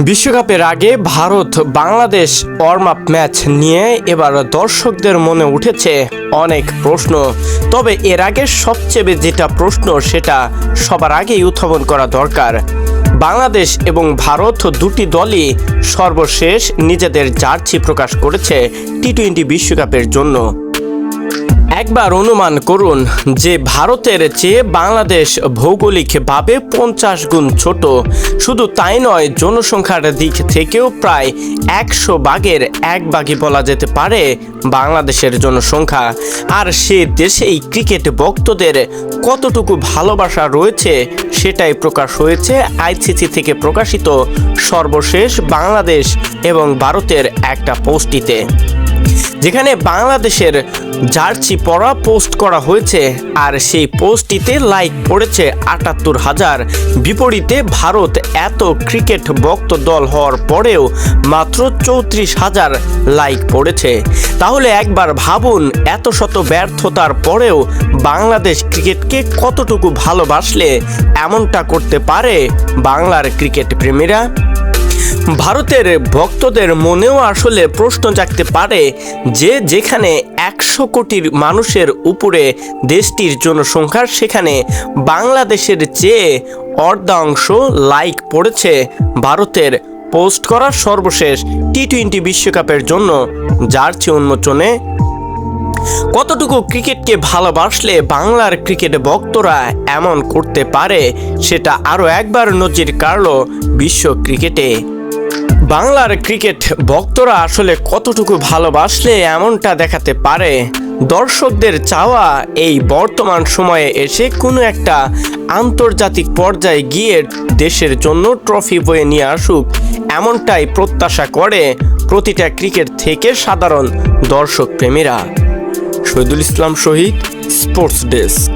বিশ্বকাপের আগে Bharat Bangladesh warm up match নিয়ে এবার দর্শকদের মনে উঠেছে অনেক প্রশ্ন। তবে এর আগে সবচেয়ে যেটা প্রশ্ন সেটা সবার আগেই উত্থাপন করা দরকার। বাংলাদেশ এবং ভারত দুটি দলই সর্বশেষ নিজেদের জার্সি প্রকাশ করেছে টি-20 বিশ্বকাপের জন্য। একবার অনুমান করুন যে ভারতের চেয়ে বাংলাদেশ ভৌগোলিকভাবে 50 গুণ ছোট। শুধু তাই নয়, জনসংখ্যার দিক থেকেও প্রায় 100 ভাগের 1 ভাগই বলা যেতে পারে বাংলাদেশের জনসংখ্যা। আর সে দেশেই ক্রিকেট ভক্তদের কতটুকু ভালোবাসা রয়েছে সেটাই প্রকাশ হয়েছে আইসিসি থেকে প্রকাশিত সর্বশেষ বাংলাদেশ এবং ভারতের একটা পোস্টটিতে, যেখানে বাংলাদেশের জার্সি পরা পোস্ট করা হয়েছে। আর সেই পোস্টটিতে লাইক পড়েছে ৭৮,০০০। বিপরীতে ভারত এত ক্রিকেট ভক্ত দল হওয়ার পরেও মাত্র ৩৪,০০০ লাইক পড়েছে। তাহলে একবার ভাবুন, এত শত ব্যর্থতার পরেও বাংলাদেশ ক্রিকেটকে কতটুকু ভালোবাসলে এমনটা করতে পারে বাংলার ক্রিকেট প্রেমীরা। ভারতের ভক্তদের মনেও আসলে প্রশ্ন জাগতে পারে যে যেখানে 100 কোটির মানুষের উপরে দেশটির জনসংখ্যা, সেখানে বাংলাদেশের চেয়ে অর্ধাংশ লাইক পড়েছে ভারতের পোস্ট করা সর্বশেষ টি-20 বিশ্বকাপের জন্য জার্সি উন্মোচনে। কতটুকু ক্রিকেটকে ভালোবাসলে বাংলার ক্রিকেট ভক্তরা এমন করতে পারে সেটা আরও একবার নজির কাড়ল বিশ্ব ক্রিকেটে। বাংলার ক্রিকেট ভক্তরা আসলে কতটুকু ভালোবাসলে এমনটা দেখাতে পারে। দর্শকদের চাওয়া এই বর্তমান সময়ে এসে কোনো একটা আন্তর্জাতিক পর্যায়ে গিয়ে দেশের জন্য ট্রফি বয়ে নিয়ে আসুক, এমনটাই প্রত্যাশা করে প্রতিটা ক্রিকেট থেকে সাধারণ দর্শক প্রেমীরা। শহীদুল ইসলাম শহীদ, স্পোর্টস ডেস্ক।